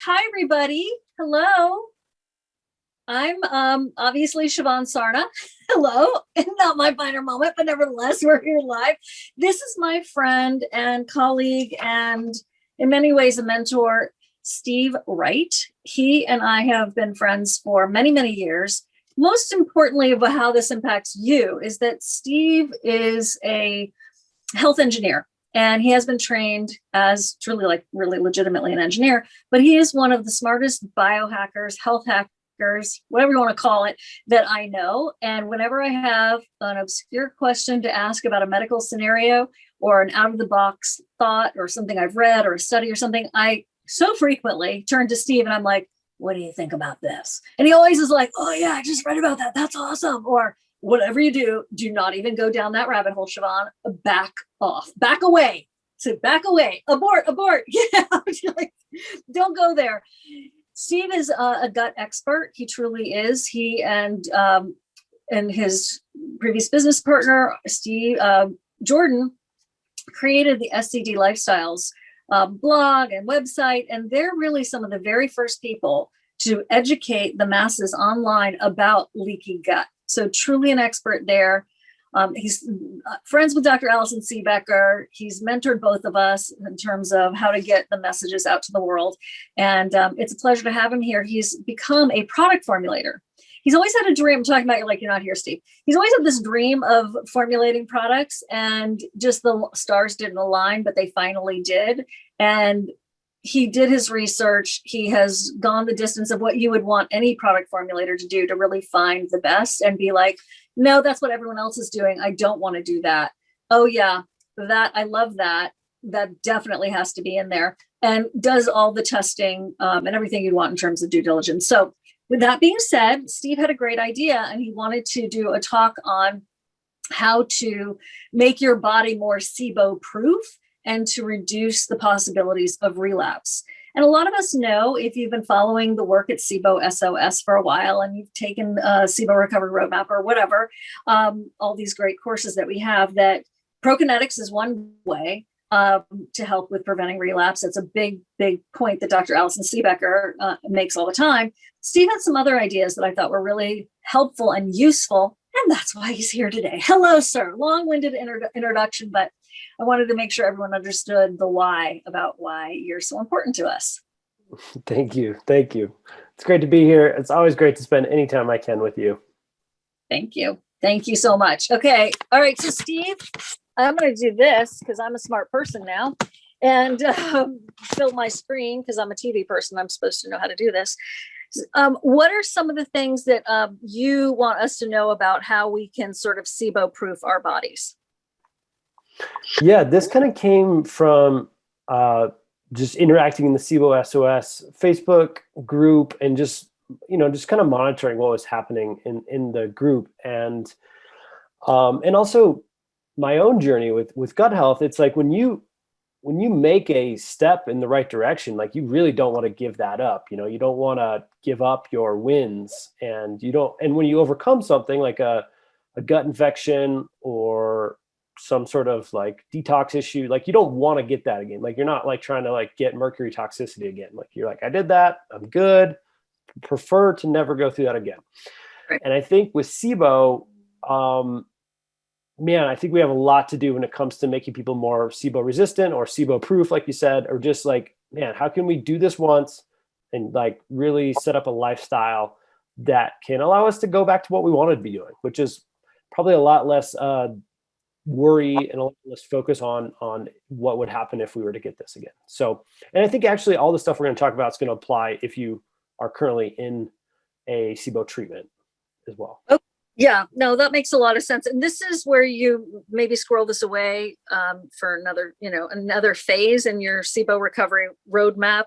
Hi, everybody. Hello. I'm obviously Siobhan Sarna. Hello. Not my finer moment, but nevertheless, we're here live. This is my friend and colleague and in many ways a mentor, Steve Wright. He and I have been friends for many, many years. Most importantly, about how this impacts you is that Steve is a health engineer. And he has been trained as truly, like, really legitimately an engineer, but he is one of the smartest biohackers, health hackers, whatever you want to call it, that I know. And whenever I have an obscure question to ask about a medical scenario or an out of the box thought or something I've read or a study or something, I so frequently turn to Steve and I'm like, what do you think about this? And he always is like, oh yeah, I just read about that. That's awesome. Or whatever you do not even go down that rabbit hole, Siobhan. Back off, back away. So back away, abort. Yeah, like, don't go there. Steve is a gut expert. He truly is. He and his previous business partner, Steve Jordan, created the SCD Lifestyles blog and website, and they're really some of the very first people to educate the masses online about leaky gut. So truly an expert there. He's friends with Dr. Allison Seebecker. He's mentored both of us in terms of how to get the messages out to the world. And it's a pleasure to have him here. He's become a product formulator. He's always had a dream. I'm talking about, you're not here, Steve. He's always had this dream of formulating products, and just the stars didn't align, but they finally did. And he did his research. He has gone the distance of what you would want any product formulator to do to really find the best and be like, no, that's what everyone else is doing. I don't want to do that. Oh yeah, that, I love that. That definitely has to be in there, and does all the testing and everything you'd want in terms of due diligence. So with that being said, Steve had a great idea, and he wanted to do a talk on how to make your body more SIBO proof and to reduce the possibilities of relapse. And a lot of us know, if you've been following the work at SIBO SOS for a while and you've taken a SIBO Recovery Roadmap or whatever, all these great courses that we have, that Prokinetics is one way to help with preventing relapse. It's a big, big point that Dr. Allison Seebecker makes all the time. Steve had some other ideas that I thought were really helpful and useful, and that's why he's here today. Hello, sir. Long-winded introduction, but I wanted to make sure everyone understood the why, about why you're so important to us. Thank you. Thank you. It's great to be here. It's always great to spend any time I can with you. Thank you. Thank you so much. Okay. All right. So Steve, I'm going to do this because I'm a smart person now, and fill my screen because I'm a TV person. I'm supposed to know how to do this. What are some of the things that you want us to know about how we can sort of SIBO proof our bodies? Yeah, this kind of came from just interacting in the SIBO SOS Facebook group, and just kind of monitoring what was happening in the group, and also my own journey with gut health. It's like when you make a step in the right direction, like, you really don't want to give that up. You don't want to give up your wins, and when you overcome something like a gut infection or some sort of like detox issue, like, you don't want to get that again. Like, you're not like trying to like get mercury toxicity again. Like, you're like, I did that, I'm good. Prefer to never go through that again. Right. And I think with SIBO, man, I think we have a lot to do when it comes to making people more SIBO resistant or SIBO proof, like you said, or just like, man, how can we do this once and like really set up a lifestyle that can allow us to go back to what we wanted to be doing, which is probably a lot less worry and a lot less focus on what would happen if we were to get this again. So, and I think actually all the stuff we're going to talk about is going to apply if you are currently in a SIBO treatment as well. Oh, yeah, no, that makes a lot of sense. And this is where you maybe squirrel this away for another phase in your SIBO recovery roadmap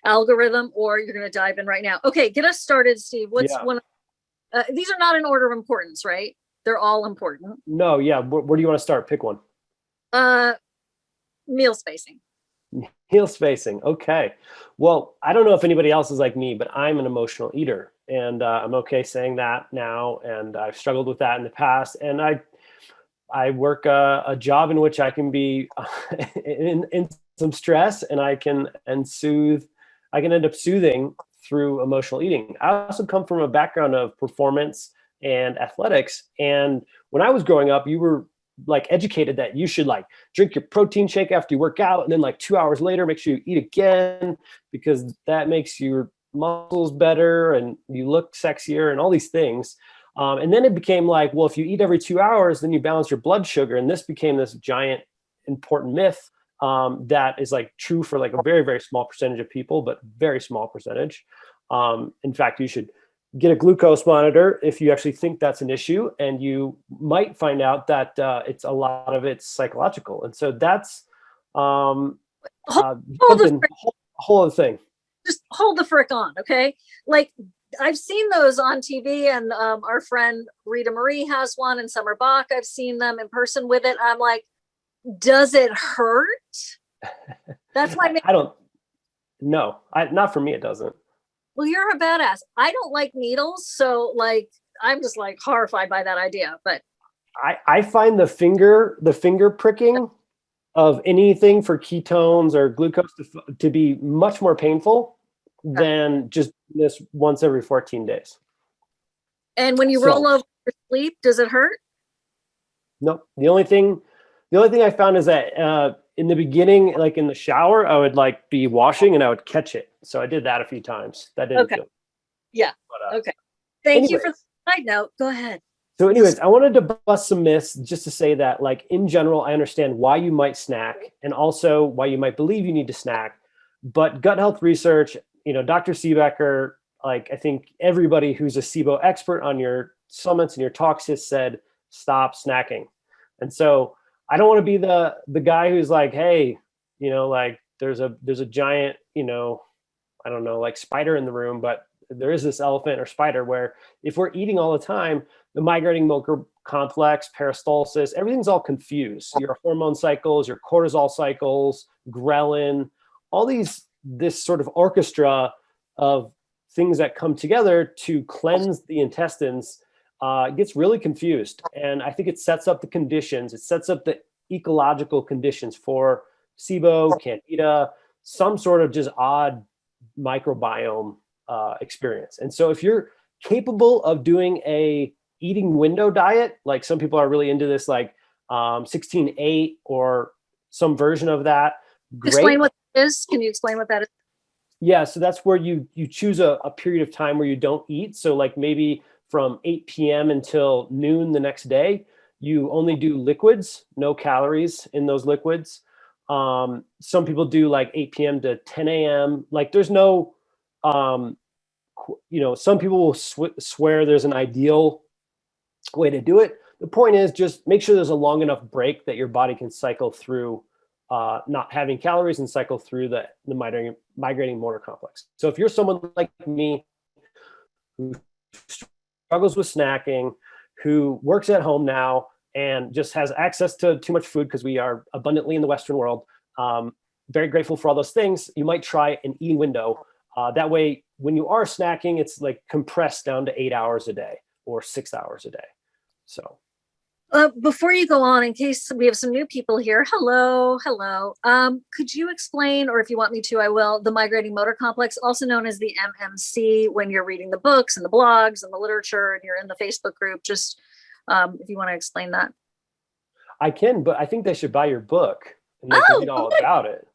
algorithm, or you're going to dive in right now. Okay, get us started, Steve. What's one? These are not in order of importance, right? They're all important. No, yeah. Where do you want to start? Pick one. Meal spacing. Meal spacing. Okay. Well, I don't know if anybody else is like me, but I'm an emotional eater, and I'm okay saying that now. And I've struggled with that in the past. And I work a job in which I can be in some stress, and I can soothe I can end up soothing through emotional eating. I also come from a background of performance and athletics. And when I was growing up, you were like educated that you should like drink your protein shake after you work out. And then like 2 hours later, make sure you eat again, because that makes your muscles better and you look sexier and all these things. And then it became like, well, if you eat every 2 hours, then you balance your blood sugar. And this became this giant important myth that is like true for like a very, very small percentage of people, but very small percentage. In fact, you should get a glucose monitor if you actually think that's an issue, and you might find out that it's a lot of it's psychological. And so that's hold something, a whole other thing. Just hold the frick on, okay? Like, I've seen those on TV, and our friend Rita Marie has one, and Summer Bach, I've seen them in person with it. I'm like, does it hurt? That's why I don't know. Not for me, it doesn't. Well, you're a badass. I don't like needles, so like I'm just like horrified by that idea. But I find the finger pricking of anything for ketones or glucose to be much more painful than just this once every 14 days. And when you roll over to sleep, does it hurt? Nope. The only thing I found is that in the beginning, like in the shower, I would like be washing and I would catch it. So I did that a few times. That didn't feel. Yeah. But, okay. Thank you for the side note. Go ahead. So anyways, I wanted to bust some myths just to say that, like, in general, I understand why you might snack and also why you might believe you need to snack. But gut health research, Dr. Seebecker, like, I think everybody who's a SIBO expert on your summits and your talks has said, stop snacking. And so I don't want to be the guy who's like, hey, like there's a giant, I don't know, like spider in the room, but there is this elephant or spider where if we're eating all the time, the migrating motor complex, peristalsis, everything's all confused. Your hormone cycles, your cortisol cycles, ghrelin, all this sort of orchestra of things that come together to cleanse the intestines gets really confused. And I think it sets up the conditions, it sets up the ecological conditions for SIBO, candida, some sort of just odd microbiome experience. And so if you're capable of doing a eating window diet, like some people are really into this, like 16-8 or some version of that. Great. Explain what that is. Can you explain what that is? Yeah, so that's where you choose a period of time where you don't eat. So like maybe from 8 p.m. until noon the next day, you only do liquids, no calories in those liquids. Some people do like 8 p.m. to 10 a.m. Like there's no, some people will swear there's an ideal way to do it. The point is just make sure there's a long enough break that your body can cycle through not having calories and cycle through the migrating motor complex. So if you're someone like me who struggles with snacking, who works at home now and just has access to too much food because we are abundantly in the Western world, very grateful for all those things, you might try an eating window. That way, when you are snacking, it's like compressed down to 8 hours a day or 6 hours a day. So. Before you go on, in case we have some new people here, hello. Could you explain, or if you want me to, I will, the migrating motor complex, also known as the MMC, when you're reading the books and the blogs and the literature and you're in the Facebook group, just if you want to explain that. I can, but I think they should buy your book and they can read all about it.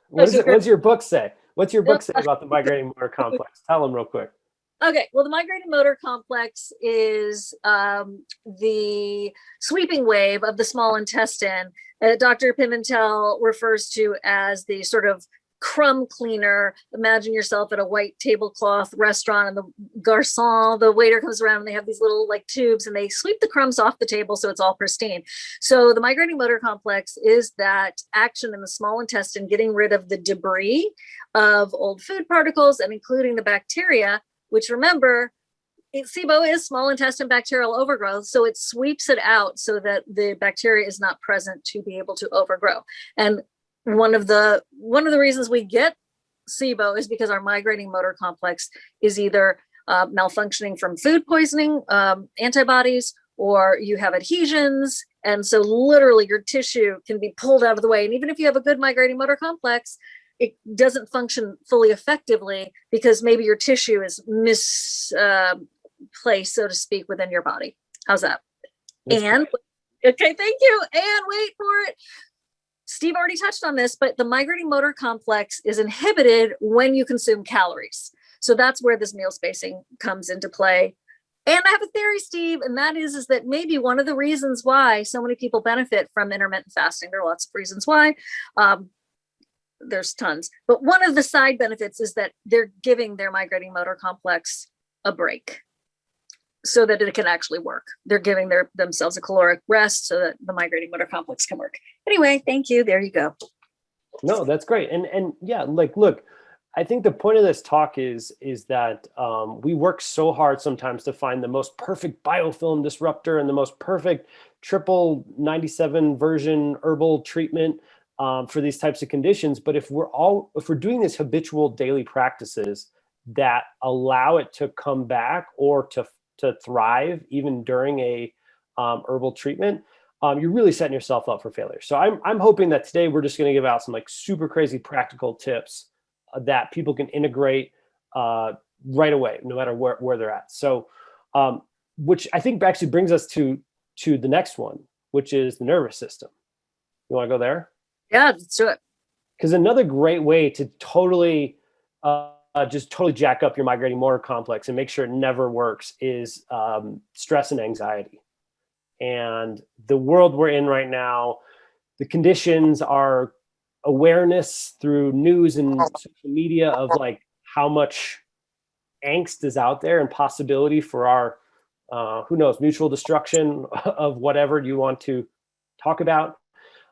What's your book say? What's your book say about the migrating motor complex? Tell them real quick. Okay, well, the migrating motor complex is the sweeping wave of the small intestine that Dr. Pimentel refers to as the sort of crumb cleaner. Imagine yourself at a white tablecloth restaurant and the garçon, the waiter comes around and they have these little like tubes and they sweep the crumbs off the table so it's all pristine. So the migrating motor complex is that action in the small intestine, getting rid of the debris of old food particles and including the bacteria, which remember, SIBO is small intestine bacterial overgrowth, so it sweeps it out so that the bacteria is not present to be able to overgrow. And one of the reasons we get SIBO is because our migrating motor complex is either malfunctioning from food poisoning, antibodies, or you have adhesions. And so literally your tissue can be pulled out of the way. And even if you have a good migrating motor complex, it doesn't function fully effectively because maybe your tissue is misplaced, so to speak, within your body. How's that? And okay, thank you. And wait for it. Steve already touched on this, but the migrating motor complex is inhibited when you consume calories. So that's where this meal spacing comes into play. And I have a theory, Steve, and that is that maybe one of the reasons why so many people benefit from intermittent fasting, there are lots of reasons why, there's tons, but one of the side benefits is that they're giving their migrating motor complex a break so that it can actually work. They're giving themselves a caloric rest so that the migrating motor complex can work. Anyway, thank you. There you go. No, that's great. And yeah, like, look, I think the point of this talk is that we work so hard sometimes to find the most perfect biofilm disruptor and the most perfect triple 97 version herbal treatment for these types of conditions. But if we're doing these habitual daily practices that allow it to come back or to thrive even during a herbal treatment, you're really setting yourself up for failure. So I'm hoping that today we're just going to give out some like super crazy practical tips that people can integrate right away, no matter where they're at. So, which I think actually brings us to the next one, which is the nervous system. You want to go there? Yeah, let's do it. Because another great way to totally just totally jack up your migrating motor complex and make sure it never works is stress and anxiety. And the world we're in right now, the conditions are awareness through news and social media of like how much angst is out there and possibility for our, who knows, mutual destruction of whatever you want to talk about.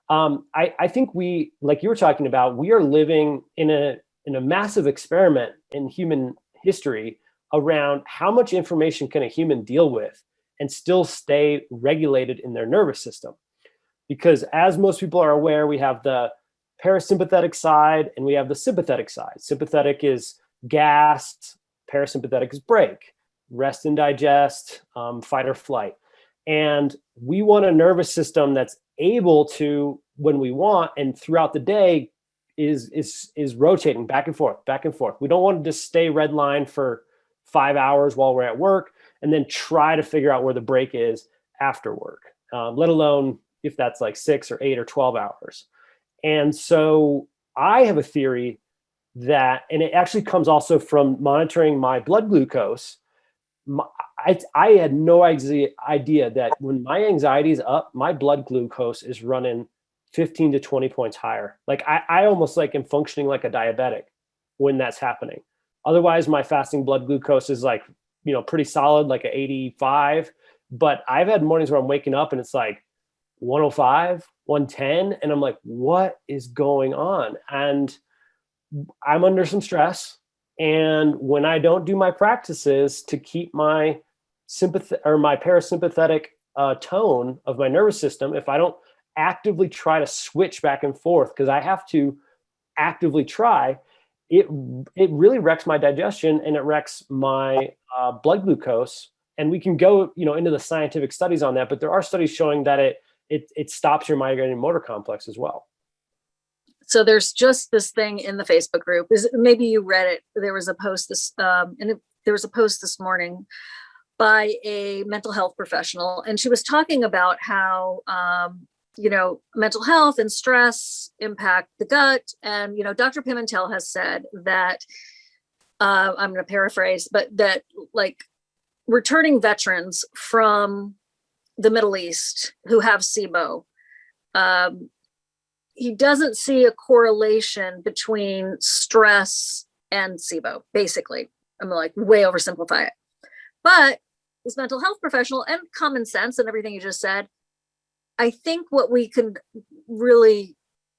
I think we, like you were talking about, we are living in a massive experiment in human history around how much information can a human deal with and still stay regulated in their nervous system. Because as most people are aware, we have the parasympathetic side and we have the sympathetic side. Sympathetic is gas, parasympathetic is brake, rest and digest, fight or flight. And we want a nervous system that's able to, when we want, and throughout the day is rotating back and forth, back and forth. We don't want to just stay redline for 5 hours while we're at work and then try to figure out where the break is after work, let alone if that's like 6 or 8 or 12 hours. And so I have a theory that, and it actually comes also from monitoring my blood glucose. I had no idea that when my anxiety is up, my blood glucose is running 15 to 20 points higher. Like I almost like am functioning like a diabetic when that's happening. Otherwise, my fasting blood glucose is like, pretty solid, like an 85. But I've had mornings where I'm waking up and it's like 105, 110. And I'm like, what is going on? And I'm under some stress. And when I don't do my practices to keep my my parasympathetic tone of my nervous system, if I don't actively try to switch back and forth, because I have to actively try, it really wrecks my digestion and it wrecks my blood glucose. And we can go, into the scientific studies on that, but there are studies showing that it stops your migrating motor complex as well. So there's just this thing in the Facebook group. Maybe you read it. There was a post this morning by a mental health professional, and she was talking about how mental health and stress impact the gut. And Dr. Pimentel has said that I'm going to paraphrase, but that like returning veterans from the Middle East who have SIBO, he doesn't see a correlation between stress and SIBO, basically. I'm like way oversimplify it. But this mental health professional and common sense and everything you just said, I think what we can really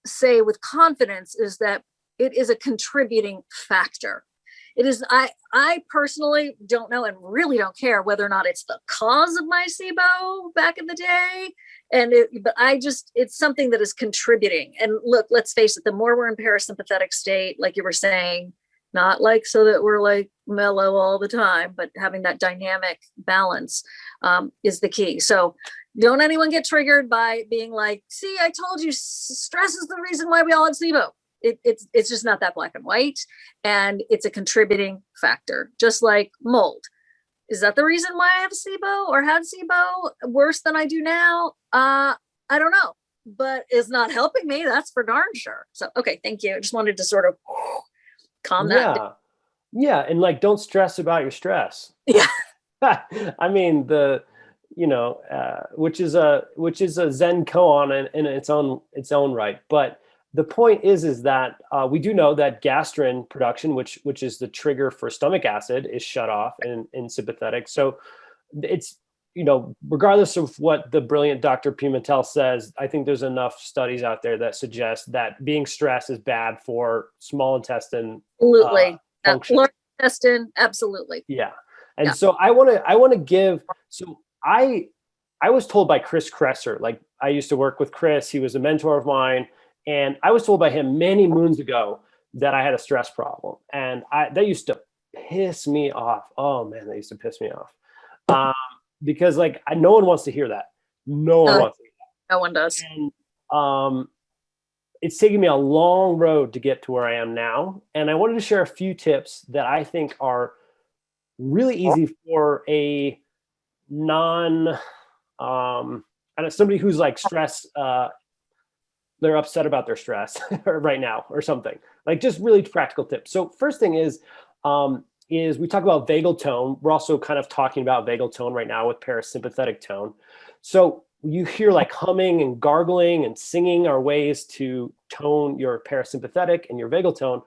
say with confidence is that it is a contributing factor. It is, I personally don't know and really don't care whether or not it's the cause of my SIBO back in the day. But it's something that is contributing. And look, let's face it, the more we're in parasympathetic state, like you were saying, not like so that we're like mellow all the time, but having that dynamic balance is the key. So don't anyone get triggered by being like, see, I told you stress is the reason why we all have SIBO. It's just not that black and white, and it's a contributing factor, just like mold. Is that the reason why I have SIBO or had SIBO worse than I do now? I don't know, but it's not helping me. That's for darn sure. So, okay, thank you. I just wanted to sort of calm that down. Yeah. And like, don't stress about your stress. Yeah. I mean, which is a Zen koan in its own right. But the point is that we do know that gastrin production, which is the trigger for stomach acid, is shut off in sympathetic. So it's, regardless of what the brilliant Dr. Pimentel says, I think there's enough studies out there that suggest that being stressed is bad for small intestine Absolutely. function. Large intestine, absolutely. Yeah. And so I want to give, so I was told by Chris Kresser, like I used to work with Chris. He was a mentor of mine. And I was told by him many moons ago that I had a stress problem. And that used to piss me off. Oh man, that used to piss me off. Because like, no one wants to hear that. No one wants to hear that. No one does. And it's taken me a long road to get to where I am now. And I wanted to share a few tips that I think are really easy for a somebody who's like stress, they're upset about their stress right now or something, like just really practical tips. So first thing is we talk about vagal tone. We're also kind of talking about vagal tone right now with parasympathetic tone. So you hear like humming and gargling and singing are ways to tone your parasympathetic and your vagal tone.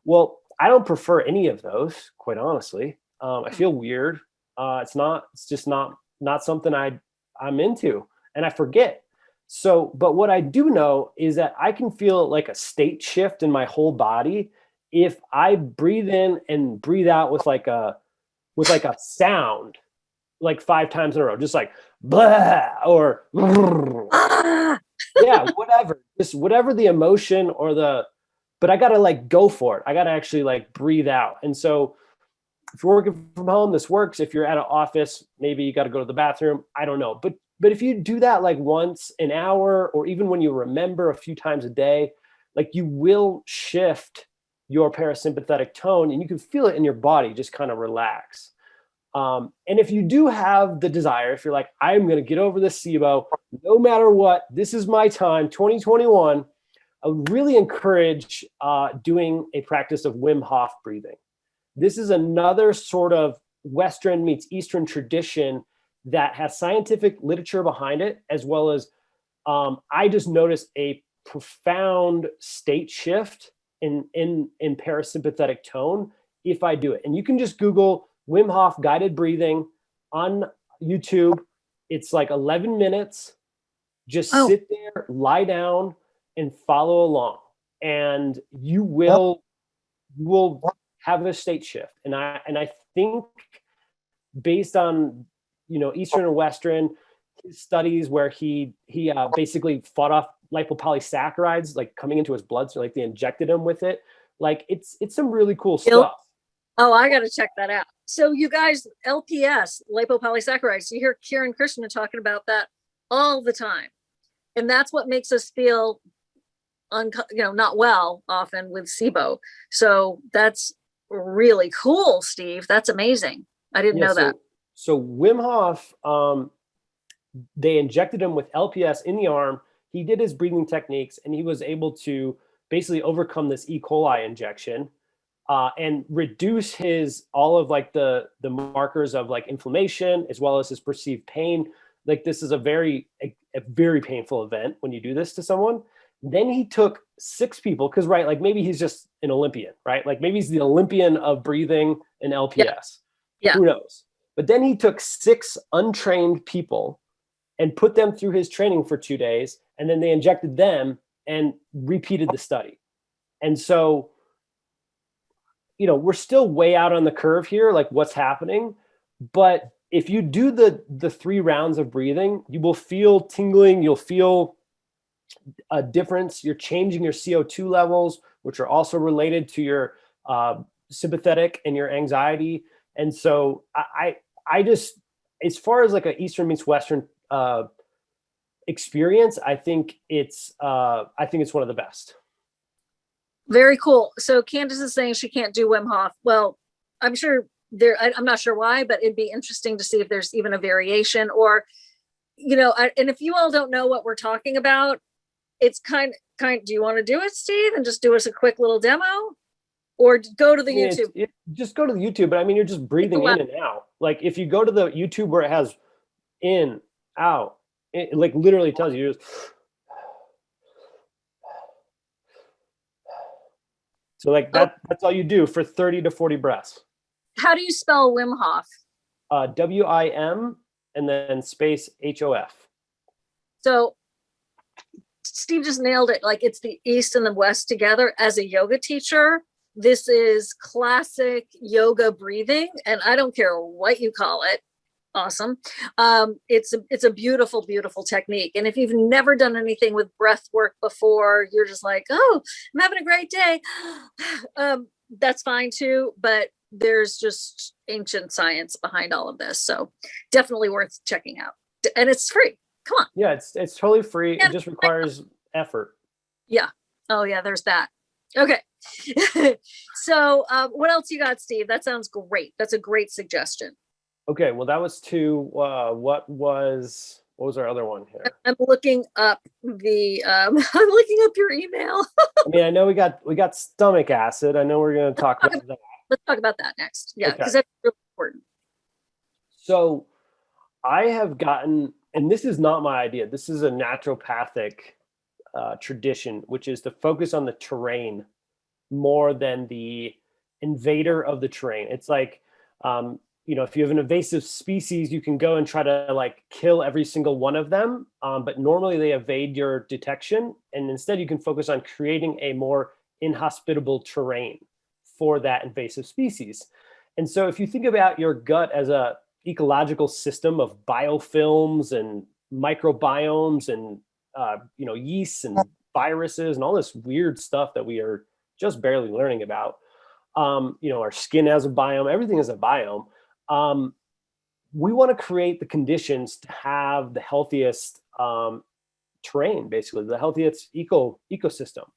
Well, I don't prefer any of those, quite honestly. I feel weird. It's just not something I'm into, and I forget. So, but what I do know is that I can feel like a state shift in my whole body if I breathe in and breathe out with like a sound, like 5 times in a row, just like blah or yeah, whatever, just whatever the emotion but I gotta like go for it. I gotta actually like breathe out. And so if you're working from home, this works. If you're at an office, maybe you got to go to the bathroom. I don't know. But if you do that like once an hour, or even when you remember a few times a day, like you will shift your parasympathetic tone and you can feel it in your body just kind of relax. And if you do have the desire, if you're like, I'm going to get over this SIBO, no matter what, this is my time, 2021, I would really encourage doing a practice of Wim Hof breathing. This is another sort of Western meets Eastern tradition that has scientific literature behind it, as well as I just noticed a profound state shift in parasympathetic tone if I do it. And you can just Google Wim Hof guided breathing on YouTube. It's like 11 minutes. Just sit there, lie down, and follow along, and you will have a state shift. And I think based on Eastern and Western studies where he basically fought off lipopolysaccharides like coming into his blood, so like they injected him with it. Like it's some really cool stuff. Oh, I got to check that out. So you guys, LPS, lipopolysaccharides, you hear Kieran Krishna talking about that all the time. And that's what makes us feel not well often with SIBO. So that's really cool, Steve. That's amazing. I didn't know that. So Wim Hof, they injected him with LPS in the arm. He did his breathing techniques and he was able to basically overcome this E. coli injection and reduce all of like the markers of like inflammation as well as his perceived pain. Like this is a very painful event when you do this to someone. Then he took 6 people, because right, like maybe he's just an Olympian, right? Like maybe he's the Olympian of breathing and LPS. Yeah. Who knows? But then he took 6 untrained people and put them through his training for 2 days, and then they injected them and repeated the study. And so, we're still way out on the curve here, like what's happening. But if you do the 3 rounds of breathing, you will feel tingling, you'll feel a difference. You're changing your CO2 levels, which are also related to your sympathetic and your anxiety. And so I just, as far as like an Eastern meets Western experience, I think it's one of the best. Very cool. So Candace is saying she can't do Wim Hof. Well, I'm sure I'm not sure why, but it'd be interesting to see if there's even a variation or, and if you all don't know what we're talking about, it's kind, do you want to do it, Steve, and just do us a quick little demo? Or go to the YouTube? Just go to the YouTube, but I mean, you're just breathing in and out. Like if you go to the YouTube where it has in, out, it like literally tells you, so like that's all you do for 30 to 40 breaths. How do you spell Wim Hof? WIM and then space HOF. So Steve just nailed it. Like it's the East and the West together. As a yoga teacher, this is classic yoga breathing, and I don't care what you call it. Awesome. It's a beautiful, beautiful technique. And if you've never done anything with breath work before, you're just like, oh, I'm having a great day. That's fine too, but there's just ancient science behind all of this. So definitely worth checking out. And it's free. Come on. Yeah, it's totally free. It just requires effort. Yeah. Oh yeah, there's that. Okay. So what else you got, Steve? That sounds great. That's a great suggestion. Okay, well, that was two. What was our other one here? I'm looking up I'm looking up your email. I mean, I know we got stomach acid. I know we're going to talk about that. Let's talk about that next. Yeah, because Okay. that's really important. So I have gotten, and this is not my idea. This is a naturopathic tradition, which is to focus on the terrain more than the invader of the terrain. It's like, if you have an invasive species, you can go and try to like kill every single one of them. But normally they evade your detection. And instead you can focus on creating a more inhospitable terrain for that invasive species. And so if you think about your gut as a ecological system of biofilms and microbiomes and, yeasts and viruses and all this weird stuff that we are just barely learning about, our skin has a biome, everything is a biome. We want to create the conditions to have the healthiest terrain, basically the healthiest ecosystem.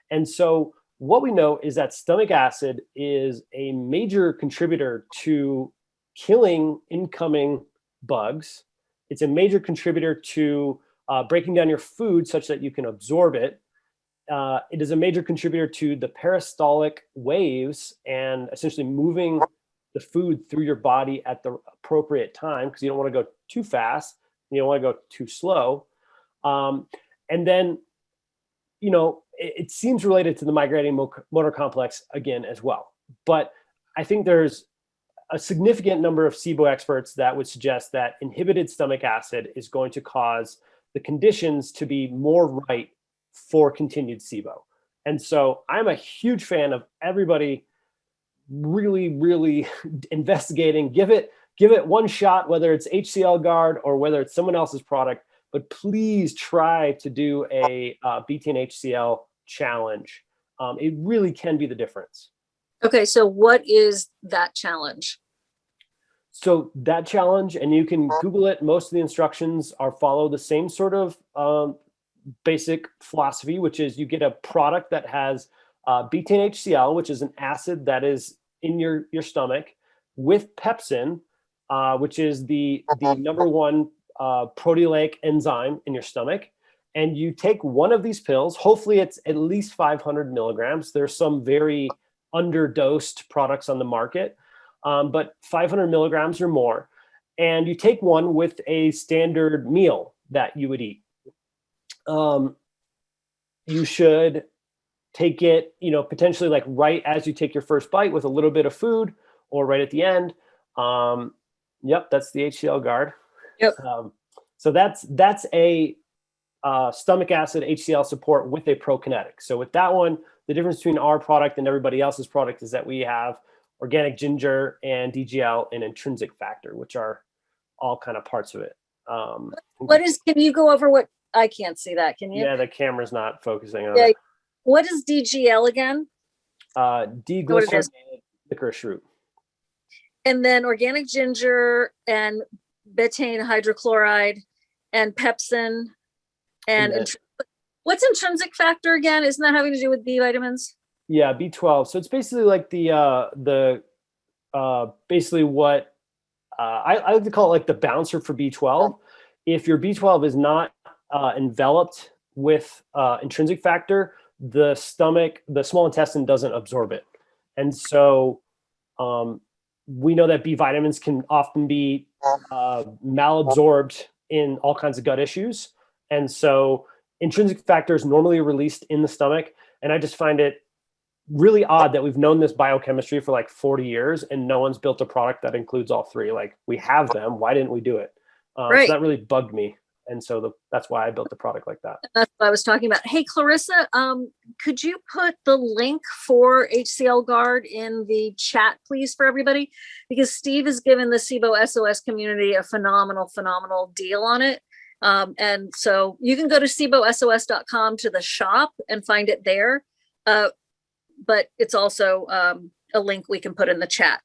And so what we know is that stomach acid is a major contributor to killing incoming bugs. It's a major contributor to breaking down your food such that you can absorb it. It is a major contributor to the peristaltic waves and essentially moving the food through your body at the appropriate time, because you don't want to go too fast, you don't want to go too slow. And then, it seems related to the migrating motor complex again as well. But I think there's a significant number of SIBO experts that would suggest that inhibited stomach acid is going to cause the conditions to be more right for continued SIBO. And so I'm a huge fan of everybody really, really investigating. Give it one shot, whether it's HCL Guard or whether it's someone else's product, but please try to do a BTN HCL challenge. It really can be the difference. Okay, so what is that challenge? So that challenge, and you can Google it, most of the instructions follow the same sort of basic philosophy, which is you get a product that has betaine HCl, which is an acid that is in your stomach, with pepsin, which is the number one proteolytic enzyme in your stomach. And you take one of these pills. Hopefully it's at least 500 milligrams. There's some very underdosed products on the market, but 500 milligrams or more. And you take one with a standard meal that you would eat. You should take it, potentially like right as you take your first bite with a little bit of food, or right at the end. Yep, that's the HCL Guard. Yep. So that's a stomach acid HCL support with a Prokinetic. So with that one, the difference between our product and everybody else's product is that we have organic ginger and DGL and Intrinsic Factor, which are all kind of parts of it. Can you go over what, I can't see that, can you? Yeah, the camera's not focusing on it. What is DGL again? Deglycerinated licorice root. And then organic ginger and betaine hydrochloride and pepsin and what's intrinsic factor again? Isn't that having to do with B vitamins? Yeah, B12. So it's basically like basically what I like to call it like the bouncer for B12. If your B12 is not enveloped with intrinsic factor, the stomach, the small intestine doesn't absorb it. And so we know that B vitamins can often be malabsorbed in all kinds of gut issues. And so intrinsic factor is normally released in the stomach. And I just find it really odd that we've known this biochemistry for like 40 years and no one's built a product that includes all three. Like, we have them. Why didn't we do it? So Right. that really bugged me. And so that's why I built the product like that. That's what I was talking about. Hey, Clarissa, could you put the link for HCL Guard in the chat, please, for everybody? Because Steve has given the SIBO SOS community a phenomenal deal on it. And so you can go to SIBOSOS.com to the shop and find it there. But it's also a link we can put in the chat.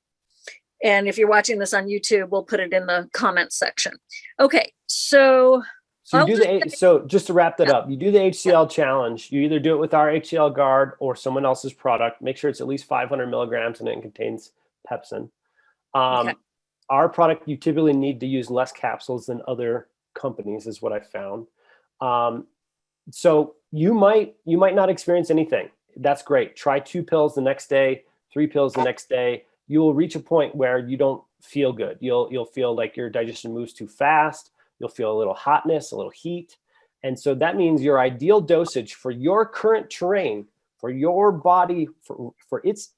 And if you're watching this on YouTube, we'll put it in the comments section. Okay, so just to wrap that up, you do the HCL challenge. You either do it with our HCL Guard or someone else's product. Make sure it's at least 500 milligrams and it contains pepsin. Okay. Our product, you typically need to use less capsules than other companies, is what I found. So you might not experience anything. That's great. Try 2 pills the next day, 3 pills the next day. You will reach a point where you don't feel good. You'll feel like your digestion moves too fast. You'll feel a little hotness, a little heat. And so that means your ideal dosage for your current terrain, for your body, for its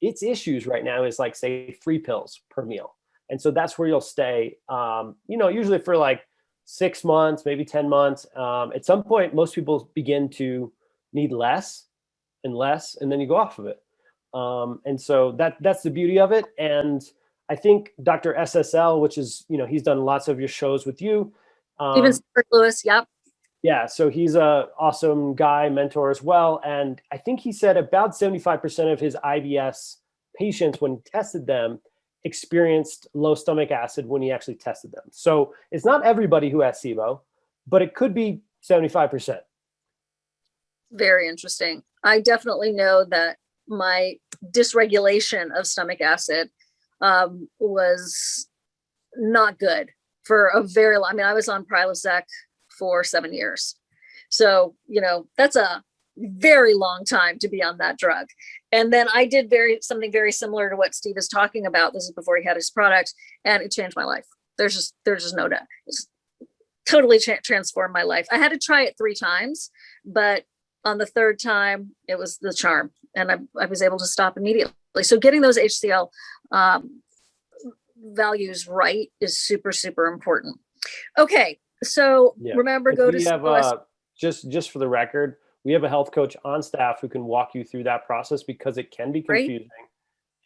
issues right now is like, say, 3 pills per meal. And so that's where you'll stay, usually for like 6 months, maybe 10 months. At some point, most people begin to need less and less, and then you go off of it. And so that's the beauty of it. And I think Dr. SSL, which is, he's done lots of your shows with you. Even Lewis, yep. Yeah, so he's a awesome guy, mentor as well. And I think he said about 75% of his IBS patients, when he tested them, experienced low stomach acid when he actually tested them. So it's not everybody who has SIBO, but it could be 75%. Very interesting. I definitely know that my dysregulation of stomach acid was not good for a very long, I was on Prilosec for 7 years. So, that's a very long time to be on that drug. And then I did something very similar to what Steve is talking about. This is before he had his product, and it changed my life. There's just no doubt. It's totally transformed my life. I had to try it 3 times, but on the 3rd time, it was the charm, and I was able to stop immediately. So getting those HCL values right is super, super important. Okay, so remember, go to just for the record, we have a health coach on staff who can walk you through that process, because it can be confusing.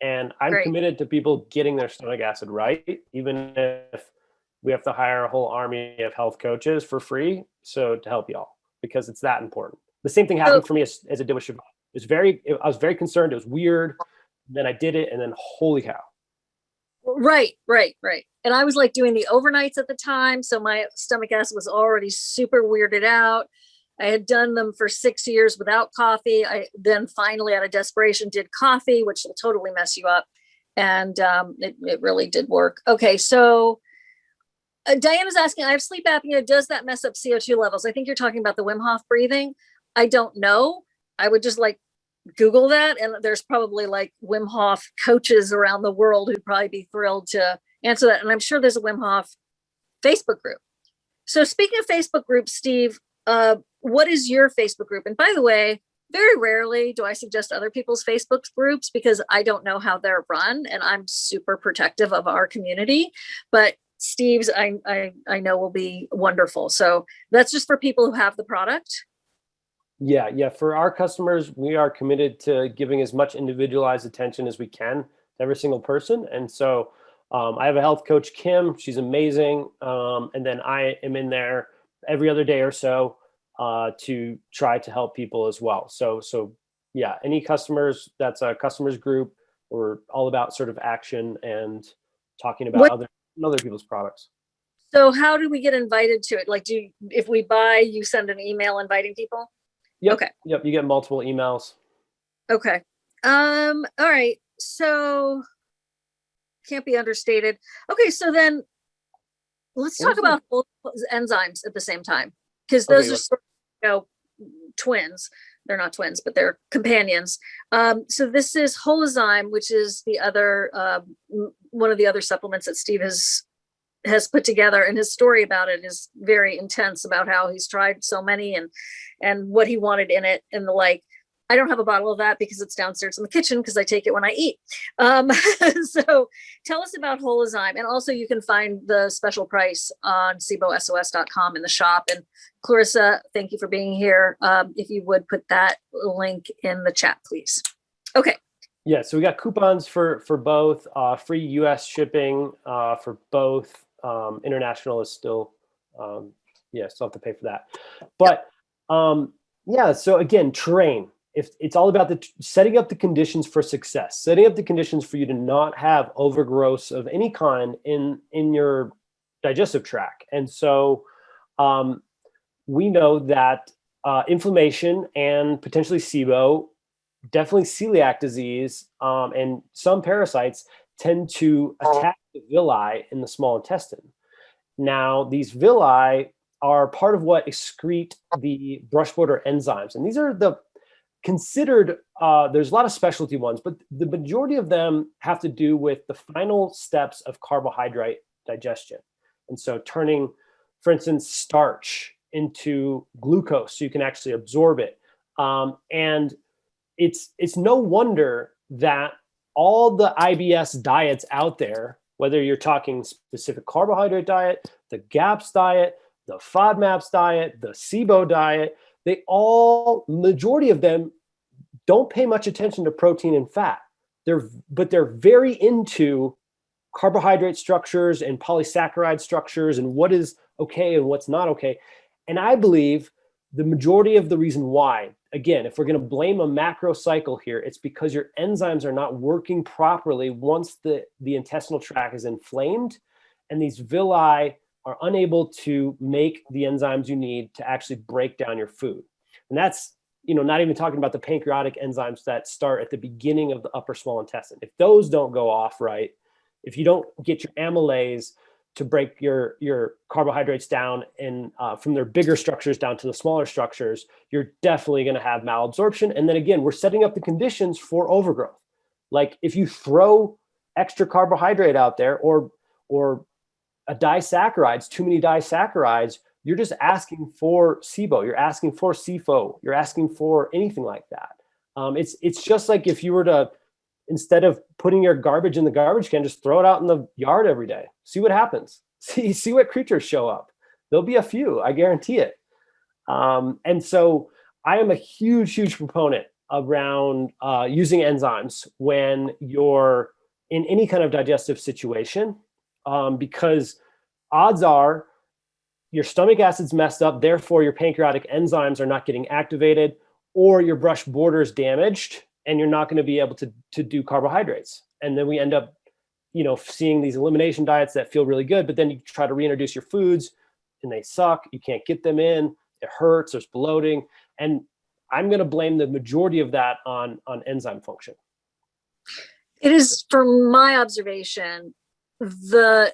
And I'm committed to people getting their stomach acid right, even if we have to hire a whole army of health coaches for free. So to help y'all, because it's that important. The same thing happened for me as it did with Siobhan. I was very concerned. It was weird. Then I did it, and then holy cow. Right. And I was like doing the overnights at the time. So my stomach acid was already super weirded out. I had done them for 6 years without coffee. I then finally, out of desperation, did coffee, which will totally mess you up. And it really did work. Okay. So Diana's asking, I have sleep apnea. Does that mess up CO2 levels? I think you're talking about the Wim Hof breathing. I don't know. I would just Google that. And there's probably Wim Hof coaches around the world who'd probably be thrilled to answer that. And I'm sure there's a Wim Hof Facebook group. So speaking of Facebook groups, Steve, what is your Facebook group? And by the way, very rarely do I suggest other people's Facebook groups, because I don't know how they're run, and I'm super protective of our community. But Steve's, I know, will be wonderful. So that's just for people who have the product. Yeah. For our customers, we are committed to giving as much individualized attention as we can to every single person. And so I have a health coach, Kim. She's amazing. And then I am in there every other day or so to try to help people as well. So yeah, any customers, that's a customers group. We're all about sort of action and talking about other people's products. So how do we get invited to it? If we buy, you send an email inviting people? Yep. Okay. Yep. You get multiple emails. Okay. All right. So can't be understated. Okay, so then let's talk about both enzymes at the same time, because those are sort of, twins. They're not twins, but they're companions. So this is HoloZyme, which is the other one of the other supplements that Steve has put together, and his story about it is very intense about how he's tried so many and what he wanted in it and the like. I don't have a bottle of that because it's downstairs in the kitchen because I take it when I eat. So tell us about HoloZyme. And also you can find the special price on SIBO-SOS.com in the shop. And Clarissa, thank you for being here. If you would put that link in the chat, please. Okay. Yeah, so we got coupons for both, free US shipping for both. International is still, still have to pay for that. But yeah, so again, train. If it's all about setting up the conditions for success, setting up the conditions for you to not have overgrowth of any kind in your digestive tract. And so we know that inflammation and potentially SIBO, definitely celiac disease, and some parasites tend to attack the villi in the small intestine. Now, these villi are part of what excrete the brush border enzymes. And these are the considered, there's a lot of specialty ones, but the majority of them have to do with the final steps of carbohydrate digestion. And so turning, for instance, starch into glucose so you can actually absorb it. And it's no wonder that all the IBS diets out there, whether you're talking specific carbohydrate diet, the GAPS diet, the FODMAPs diet, the SIBO diet, majority of them don't pay much attention to protein and fat. But they're very into carbohydrate structures and polysaccharide structures and what is okay and what's not okay. And I believe the majority of the reason why, again, if we're going to blame a macro cycle here, it's because your enzymes are not working properly once the intestinal tract is inflamed, and these villi are unable to make the enzymes you need to actually break down your food. And that's, not even talking about the pancreatic enzymes that start at the beginning of the upper small intestine. If those don't go off right, if you don't get your amylase to break your carbohydrates down and from their bigger structures down to the smaller structures, you're definitely going to have malabsorption. And then again, we're setting up the conditions for overgrowth. Like if you throw extra carbohydrate out there or a disaccharides, too many disaccharides, you're just asking for SIBO, you're asking for SIFO, you're asking for anything like that. It's just like if you were to, instead of putting your garbage in the garbage can, just throw it out in the yard every day. See what happens. See what creatures show up. There'll be a few, I guarantee it. And so I am a huge proponent around using enzymes when you're in any kind of digestive situation, because odds are your stomach acid's messed up, therefore your pancreatic enzymes are not getting activated, or your brush border is damaged and you're not going to be able to do carbohydrates. And then we end up, seeing these elimination diets that feel really good, but then you try to reintroduce your foods and they suck. You can't get them in. It hurts. There's bloating. And I'm going to blame the majority of that on enzyme function. It is, from my observation, the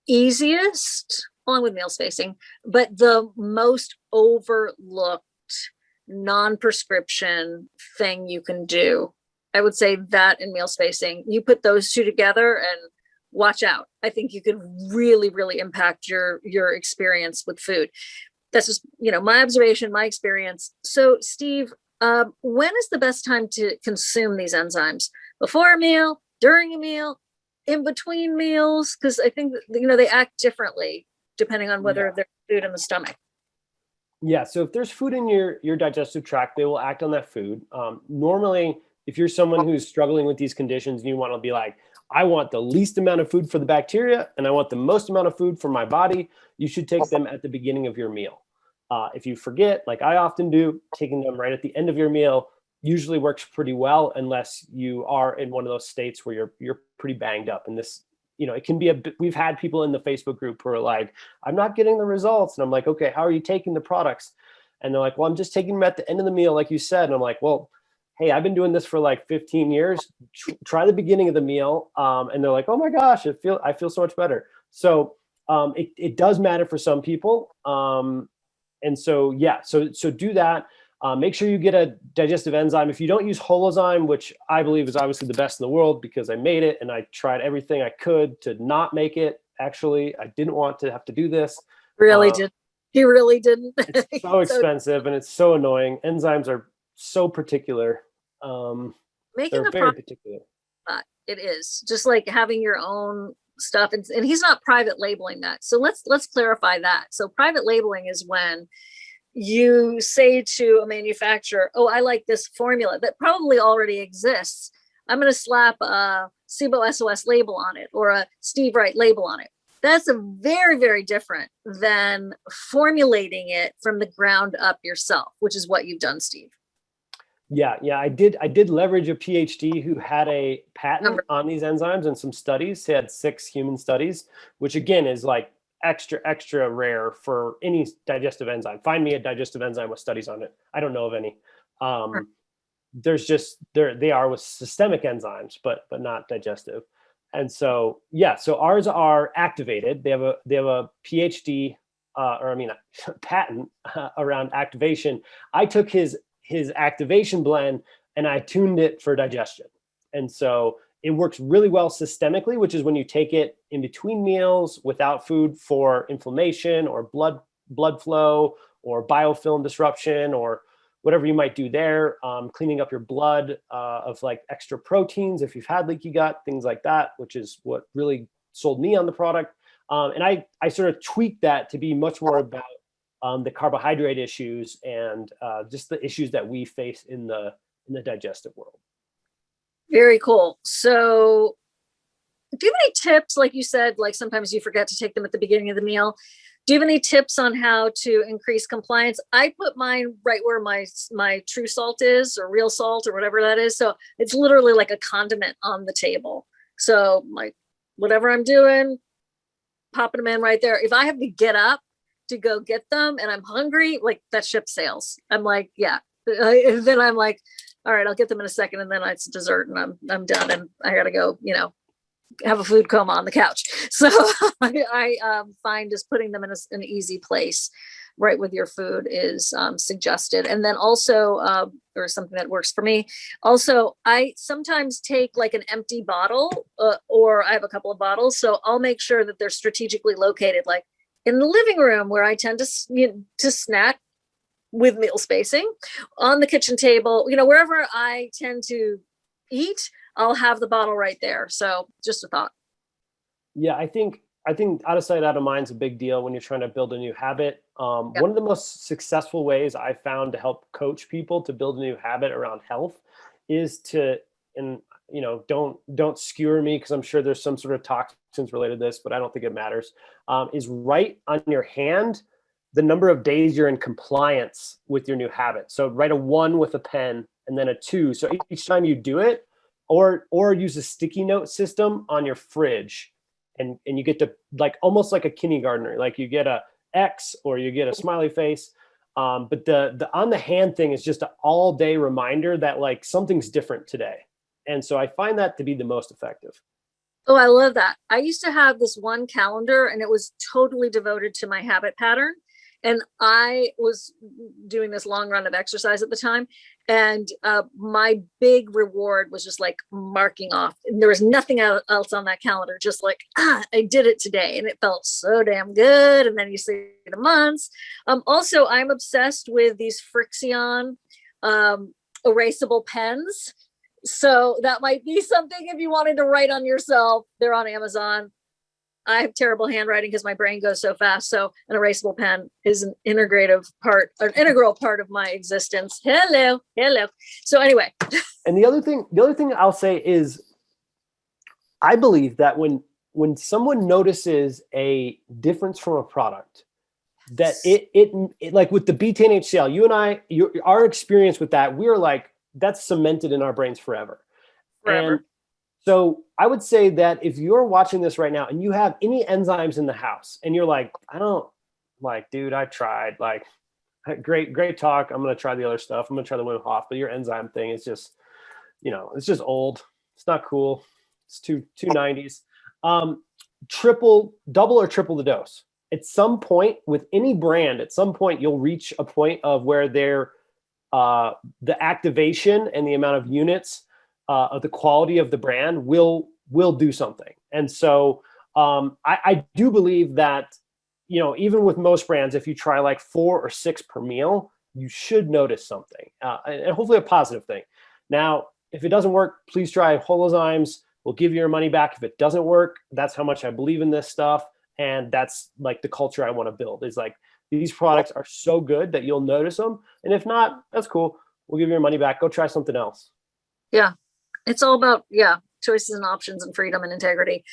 easiest, along with meal spacing, but the most overlooked non-prescription thing you can do. I would say that and meal spacing, you put those two together and watch out. I think you could really impact your experience with food. That's just, my observation, my experience. So Steve, when is the best time to consume these enzymes? Before a meal, during a meal, in between meals? Because I think, they act differently depending on whether there's food in the stomach. Yeah, so if there's food in your digestive tract, they will act on that food. Normally, if you're someone who's struggling with these conditions and you want to be like, I want the least amount of food for the bacteria and I want the most amount of food for my body, you should take them at the beginning of your meal. If you forget, like I often do, taking them right at the end of your meal usually works pretty well, unless you are in one of those states where you're pretty banged up. And this, it can be we've had people in the Facebook group who are like, I'm not getting the results. And I'm like, okay, how are you taking the products? And they're like, well, I'm just taking them at the end of the meal, like you said. And I'm like, well, hey, I've been doing this for like 15 years. Try the beginning of the meal. And they're like, oh my gosh, I feel so much better. So it does matter for some people. And so, yeah, so do that. Make sure you get a digestive enzyme. If you don't use HoloZyme, which I believe is obviously the best in the world because I made it and I tried everything I could to not make it. Actually, I didn't want to have to do this. Really did. He really didn't. It's so expensive and it's so annoying. Enzymes are so particular. Making they're a very particular. It is just like having your own stuff, and he's not private labeling that. So let's clarify that. So private labeling is when you say to a manufacturer, oh, I like this formula that probably already exists. I'm going to slap a SIBO SOS label on it or a Steve Wright label on it. That's a very, very different than formulating it from the ground up yourself, which is what you've done, Steve. Yeah. I did leverage a PhD who had a patent on these enzymes and some studies. He had 6 human studies, which again is like extra rare for any digestive enzyme. Find me a digestive enzyme with studies on it. I don't know of any. There's just they are with systemic enzymes, but not digestive. And so, yeah, so ours are activated. They have a PhD, patent around activation. I took his activation blend and I tuned it for digestion. And so it works really well systemically, which is when you take it in between meals without food for inflammation or blood flow or biofilm disruption or whatever you might do there, cleaning up your blood of like extra proteins if you've had leaky gut, things like that, which is what really sold me on the product. And I sort of tweaked that to be much more about the carbohydrate issues and just the issues that we face in the digestive world. Very cool. So do you have any tips? Like you said, like sometimes you forget to take them at the beginning of the meal. Do you have any tips on how to increase compliance? I put mine right where my true salt is, or real salt, or whatever that is. So it's literally like a condiment on the table. So like whatever I'm doing, popping them in right there. If I have to get up to go get them and I'm hungry, like that ship sails. I'm like, yeah. Then I'm like, all right, I'll get them in a second, and then it's dessert, and I'm done, and I gotta go, have a food coma on the couch. So I find just putting them in an easy place right with your food is suggested. And then also, or something that works for me. Also, I sometimes take like an empty bottle or I have a couple of bottles. So I'll make sure that they're strategically located, like in the living room where I tend to snack with meal spacing, on the kitchen table, wherever I tend to eat, I'll have the bottle right there. So just a thought. Yeah, I think out of sight, out of mind is a big deal when you're trying to build a new habit. One of the most successful ways I found to help coach people to build a new habit around health is don't skewer me because I'm sure there's some sort of toxins related to this, but I don't think it matters. Is write on your hand the number of days you're in compliance with your new habit. So write a 1 with a pen and then a 2. So each time you do it, or use a sticky note system on your fridge, and you get to like almost like a kindergartner, like you get a X or you get a smiley face. But the on the hand thing is just an all day reminder that like something's different today. And so I find that to be the most effective. Oh, I love that. I used to have this one calendar and it was totally devoted to my habit pattern. And I was doing this long run of exercise at the time. And my big reward was just like marking off. And there was nothing else on that calendar, just like, I did it today. And it felt so damn good. And then you see the months. Also, I'm obsessed with these Frixion erasable pens. So that might be something if you wanted to write on yourself. They're on Amazon. I have terrible handwriting because my brain goes so fast. So an erasable pen is an integral part of my existence. Hello. So anyway. And the other thing I'll say is, I believe that when someone notices a difference from a product, that it like with the betaine HCL, you and I, our experience with that, we were like, that's cemented in our brains forever. And so I would say that if you're watching this right now and you have any enzymes in the house and you're like, I don't like, dude, I tried, like, Great talk. I'm going to try the other stuff. I'm going to try the Wim Hof, but your enzyme thing is just, it's just old. It's not cool. It's two 90s. Double or triple the dose. At some point with any brand, at some point you'll reach a point of where the activation and the amount of units of the quality of the brand will do something. And so I do believe that, even with most brands, if you try like 4 or 6 per meal, you should notice something, and hopefully a positive thing. Now, if it doesn't work, please try HoloZymes. We'll give you your money back. If it doesn't work, that's how much I believe in this stuff. And that's like the culture I want to build, is like, these products are so good that you'll notice them. And if not, that's cool. We'll give you your money back. Go try something else. Yeah. It's all about, choices and options and freedom and integrity.